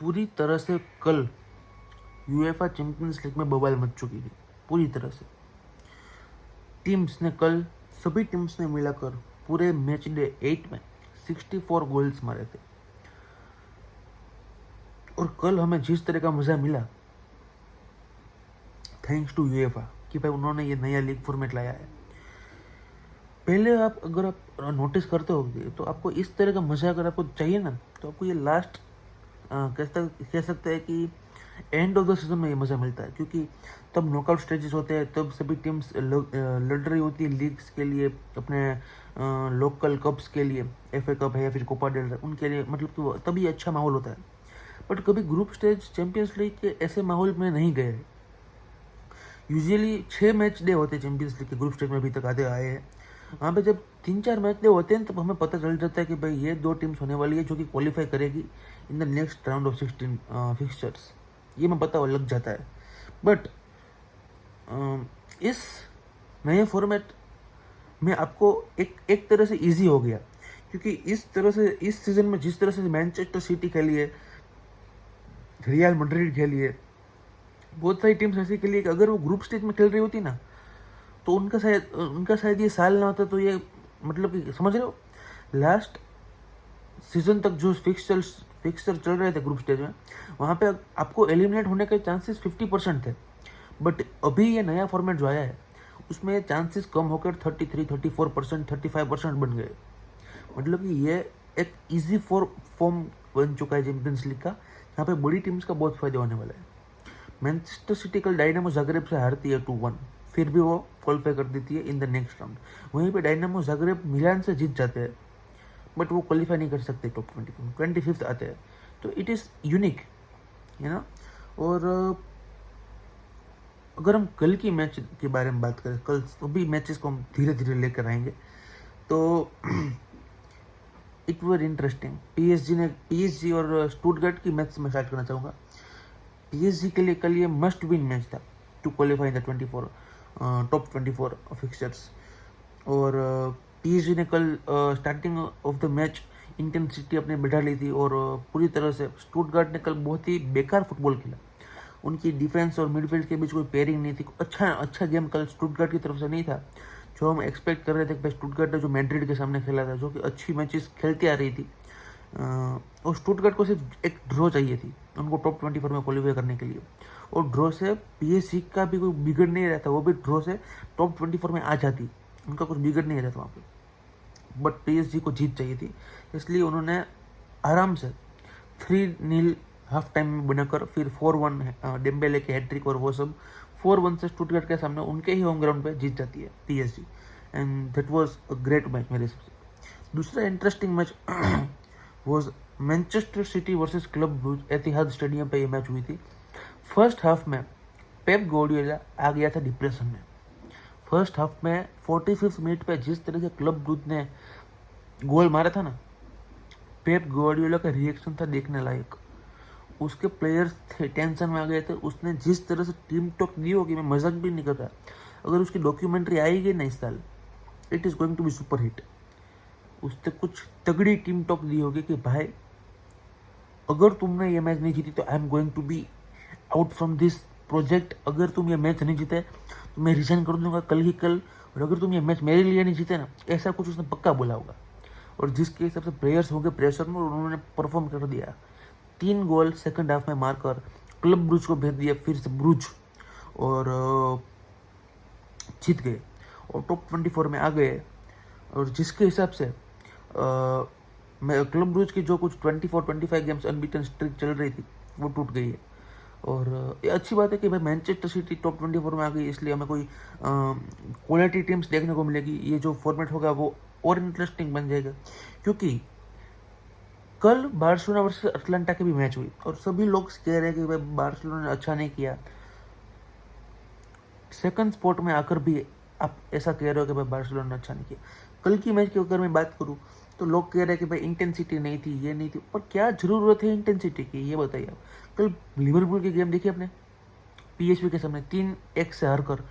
पूरी तरह से कल यूएफा चैंपियंस लीग में बवाल मच चुकी थी पूरी तरह से। टीम्स ने कल सभी टीम्स ने मिलाकर पूरे मैच डे 8 में 64 गोल्स मारे थे। और कल हमें जिस तरह का मज़ा मिला थैंक्स टू यूएफा कि भाई उन्होंने ये नया लीग फॉर्मेट लाया है। पहले आप अगर आप नोटिस करते होगे तो आपको इस तरह का मज़ा अगर आपको चाहिए ना, तो आपको ये लास्ट कह सकते हैं कि एंड ऑफ द सीजन में ये मज़ा मिलता है, क्योंकि तब नॉकआउट स्टेजेस होते हैं, तब सभी टीम्स लड़ रही होती है लीग्स के लिए, अपने लोकल कप्स के लिए, एफए कप है या फिर कोपा डेल उनके लिए, मतलब कि तभी अच्छा माहौल होता है। बट कभी ग्रुप स्टेज चैंपियंस लीग के ऐसे माहौल में नहीं गए। यूजुअली 6 मैच डे होते हैं चैंपियंस लीग के ग्रुप स्टेज में, अभी तक आते आए हैं। वहाँ पे जब 3-4 मैच डे होते हैं तब हमें पता चल जाता है कि भाई ये 2 टीम्स होने वाली है जो कि क्वालिफाई करेगी in the next round of 16 fixtures. ये मैं पता लग जाता है। बट इस नए फॉर्मेट में आपको एक तरह से इजी हो गया, क्योंकि इस तरह से इस सीजन में जिस तरह से मैनचेस्टर सिटी खेली है, रियल मैड्रिड खेली है, बहुत सारी टीम्स ऐसी खेली है कि अगर वो ग्रुप स्टेज में खेल रही होती ना तो उनका शायद ये साल ना होता। तो ये मतलब कि समझ रहे हो, लास्ट सीजन तक जो फिक्सचर चल रहे थे ग्रुप स्टेज में, वहाँ पे आपको एलिमिनेट होने के चांसेस 50% थे। बट अभी ये नया फॉर्मेट जो आया है उसमें चांसेस कम होकर 33, 34%, 35% बन गए। मतलब कि ये एक ईजी फॉर्म बन चुका है चैंपियंस लीग का, यहाँ पे बड़ी टीम्स का बहुत फायदा होने वाला है। मैनचेस्टर सिटी कल डायनामो जागरेब से हारती है 2-1, फिर भी वो क्वालिफाई कर देती है इन द नेक्स्ट राउंड। वहीं पे डायनामो जागरेब मिलान से जीत जाते हैं, बट वो क्वालिफाई नहीं कर सकते टॉप 25 आते हैं। तो इट इज़ यूनिक है ना। और अगर हम कल की मैच के बारे में बात करें, कल सभी मैचेस को हम धीरे धीरे लेकर आएंगे, तो इट वर इंटरेस्टिंग। पीएसजी और स्टुटगार्ट की मैच में स्टार्ट करना चाहूँगा। पीएसजी के लिए कल ये मस्ट विन मैच था to qualify the top 24 fixtures. और पीएसजी ने कल starting of the match intensity अपने बढ़ा ली थी, और पूरी तरह से स्टुटगार्ट ने कल बहुत ही बेकार फुटबॉल खेला। उनकी डिफेंस और मिडफील्ड के बीच कोई पेयरिंग नहीं थी। अच्छा गेम कल स्टुटगार्ट की तरफ से नहीं था, जो हम एक्सपेक्ट कर रहे थे कि भाई स्टुटगार्ट ने जो मैड्रिड के सामने खेला था, जो कि अच्छी मैचेस खेलती आ रही थी, और स्टुटगार्ट को सिर्फ एक ड्रॉ चाहिए थी उनको टॉप 24 में क्वालिफाई करने के लिए। और ड्रॉ से पीएसजी का भी कोई बिगड़ नहीं रहता, वो भी ड्रॉ से टॉप 24 में आ जाती, उनका कुछ बिगड़ नहीं रहता वहाँ पे। बट पीएसजी को जीत चाहिए थी, इसलिए उन्होंने आराम से 3-0 हाफ टाइम में बनाकर फिर 4-1 डेम्बेले के हैट्रिक और वो सब 4-1 से स्टुटगार्ट के सामने उनके ही होम ग्राउंड पे जीत जाती है PSG. And that was a great match मेरे हिसाब से। दूसरा interesting match was Manchester City versus Club Brugge. Etihad Stadium पे ये मैच हुई थी। फर्स्ट हाफ में पेप गार्डियोला आ गया था डिप्रेशन में। फर्स्ट हाफ में 45 मिनट पे जिस तरह से क्लब ब्रूज ने गोल मारा था ना, पेप गार्डियोला का रिएक्शन था देखने लायक। उसके प्लेयर्स थे टेंशन में आ गए थे। उसने जिस तरह से टीम टॉक दी होगी, मैं मजाक भी नहीं कर रहा, अगर उसकी डॉक्यूमेंट्री आएगी ना इस साल, it is going to be super hit. उसने कुछ तगड़ी टीम टॉक दी होगी कि भाई अगर तुमने ये मैच नहीं जीती तो I am going to be out from this project. अगर तुम ये मैच नहीं जीते तो मैं रिजाइन कर दूंगा कल ही कल। और अगर तुम ये मैच मेरे लिए नहीं जीते ना, ऐसा कुछ उसने पक्का बोला होगा। और जिसके हिसाब से प्लेयर्स हो गए प्रेशर में, उन्होंने परफॉर्म कर दिया। 3 गोल सेकंड हाफ में मारकर क्लब ब्रूज को भेज दिया फिर से ब्रूज, और जीत गए और टॉप 24 में आ गए। और जिसके हिसाब से मैं क्लब ब्रूज की जो कुछ 24-25 गेम्स अनबीटन स्ट्रिक चल रही थी वो टूट गई है। और ये अच्छी बात है कि भाई मैनचेस्टर सिटी टॉप 24 में आ गई, इसलिए हमें कोई क्वालिटी टीम्स देखने को मिलेगी। ये जो फॉर्मेट होगा वो और इंटरेस्टिंग बन जाएगा, क्योंकि कल बार्सिलोना वर्सेस अटलांटा की भी मैच हुई और सभी लोग कह रहे हैं कि भाई बार्सिलोना ने अच्छा नहीं किया। सेकंड स्पॉट में आकर भी आप ऐसा कह रहे हो कि भाई बार्सिलोना ने अच्छा नहीं किया। कल की मैच की अगर मैं बात करूँ तो लोग कह रहे हैं कि भाई इंटेंसिटी नहीं थी, ये नहीं थी, पर क्या जरूरत है इंटेंसिटी की, ये बताइए आप। कल लिवरपूल की गेम देखी आपने, पीएसवी के सामने 3-1 से हारकर।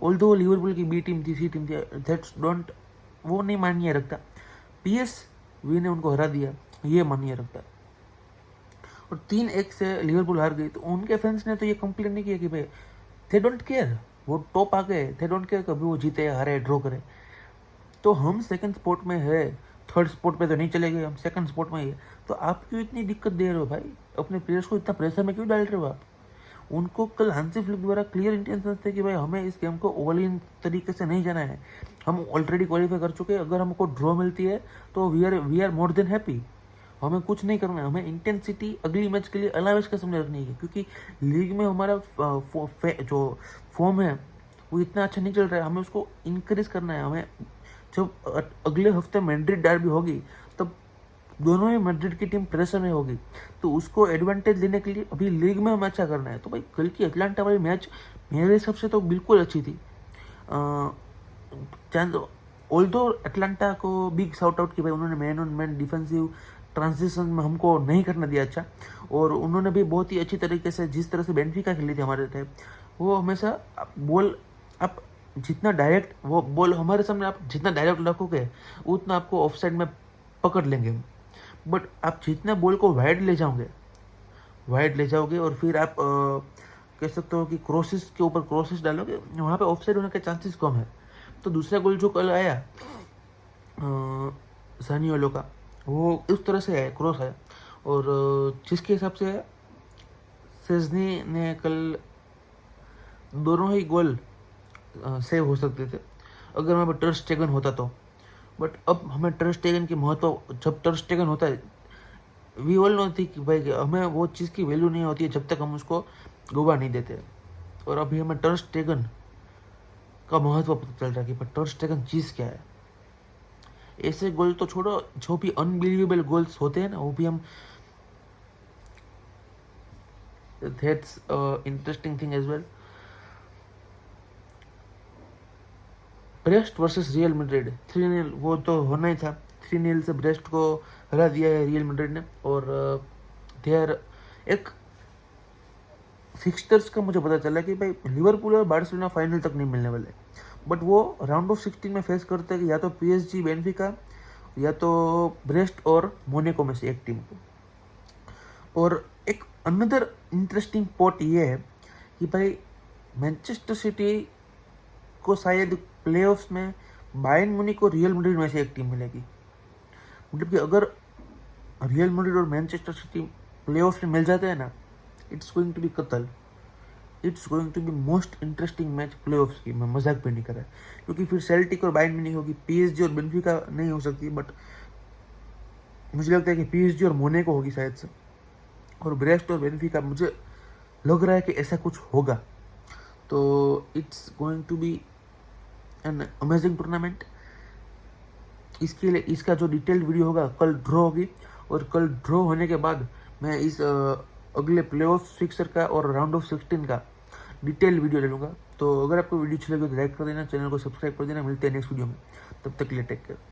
ऑल्दो लिवरपूल की बी टीम थी, सी टीम थी, दैट्स डोंट, वो नहीं मान्य रखता। पीएसवी ने उनको हरा दिया, ये मान्य रखता है। और 3-1 से लिवरपूल हार गई, तो उनके फैंस ने तो ये कंप्लेन नहीं किया कि भाई दे डोंट केयर, वो टॉप आ गए, दे डोंट केयर कभी वो जीते हारे ड्रॉ करे। तो हम सेकंड स्पॉट में है, थर्ड स्पॉट पे तो नहीं चले गए, हम सेकंड स्पॉट में ही है। तो आप क्यों इतनी दिक्कत दे रहे हो भाई, अपने प्लेयर्स को इतना प्रेशर में क्यों डाल रहे हो आप? उनको कल हांसी फ्लिक द्वारा क्लियर इंटेंशन थे कि भाई हमें इस गेम को ऑल इन तरीके से नहीं जाना है, हम ऑलरेडी क्वालिफाई कर चुके हैं, अगर हमको ड्रॉ मिलती है तो we are more than happy, हमें कुछ नहीं करना है, हमें इंटेंसिटी अगली मैच के लिए अलावेश के सामने रखनी है, क्योंकि लीग में हमारा जो फॉर्म है वो इतना अच्छा नहीं चल रहा है, हमें उसको इंक्रीज करना है। हमें जब अगले हफ्ते मैड्रिड डर्बी होगी तब दोनों ही मैड्रिड की टीम प्रेशर में होगी, तो उसको एडवांटेज लेने के लिए अभी लीग में हमें अच्छा करना है। तो भाई कल की अटलांटा वाली मैच मेरे हिसाब से तो बिल्कुल अच्छी थी। ऑल्दो अटलांटा को बिग शाउट आउट कि भाई उन्होंने man on man defensive transition में हमको नहीं करना दिया अच्छा, और उन्होंने भी बहुत ही अच्छी तरीके से जिस तरह से बेंफिका खेली थी हमारे टाइम, वो हमेशा बॉल आप जितना डायरेक्ट वो बॉल हमारे सामने आप जितना डायरेक्ट रखोगे उतना आपको ऑफ साइड में पकड़ लेंगे, बट आप जितना बॉल को वाइड ले जाओगे और फिर आप कह सकते हो कि क्रॉसेस के ऊपर क्रॉसेस डालोगे, वहाँ पे ऑफ साइड होने के चांसेस कम है। तो दूसरा गोल जो कल आया सानियोलो का, वो इस तरह से आया, क्रॉस आया, और जिसके हिसाब से सेजनी ने कल दोनों ही गोल सेव हो सकते थे अगर वहाँ पर टर स्टेगन होता तो, बट अब हमें टर स्टेगन की महत्व, जब टर स्टेगन होता है वी ऑल नो थी कि भाई हमें वो चीज़ की वैल्यू नहीं होती है जब तक हम उसको गवा नहीं देते, और अभी हमें टर स्टेगन का महत्व पता चल रहा है कि टर स्टेगन चीज़ क्या है। ऐसे गोल तो छोड़ो, जो भी अनबिलीवेबल गोल्स होते हैं ना वो भी हम, that's interesting thing as well. Brest versus Real Madrid 3-0 वो तो होना ही था, 3-0 से ब्रेस्ट को हरा दिया है रियल मैड्रिड ने, और देयर एक फिक्सचर्स का मुझे पता चला कि भाई लिवरपूल और बार्सिलोना फाइनल तक नहीं मिलने वाले, बट वो राउंड ऑफ 16 में फेस करते हैं कि या तो PSG बेनफिका या तो ब्रेस्ट और मोनेको में से एक टीम को। और एक अनदर इंटरेस्टिंग पॉइंट ये है कि भाई मैनचेस्टर सिटी को शायद प्लेऑफ्स में बायर्न म्यूनिख और रियल मैड्रिड में से एक टीम मिलेगी, मतलब कि अगर रियल मैड्रिड और मैनचेस्टर सिटी प्लेऑफ्स में मिल जाते हैं ना, इट्स गोइंग टू बी कतल, it's going to be most interesting match playoffs की, मैं मजाक भी नहीं कर रहा, क्योंकि फिर सेल्टिक और बायर्न म्यूनिख होगी, PSG और बेनफिका नहीं हो सकती, बट मुझे लगता है कि PSG और मोनेको होगी शायद से, और ब्रेस्ट और बेनफिका मुझे लग रहा है कि ऐसा कुछ होगा। तो it's going to be an amazing tournament. इसके लिए इसका जो डिटेल्ड वीडियो होगा कल ड्रॉ होगी, और कल ड्रॉ होने के बाद मैं इस अगले प्लेऑफ फिक्सर का और राउंड ऑफ 16 का डिटेल वीडियो ले लूँगा। तो अगर आपको वीडियो अच्छी लगी तो लाइक कर देना, चैनल को सब्सक्राइब कर देना। मिलते हैं नेक्स्ट वीडियो में, तब तक के लिए टेक केयर।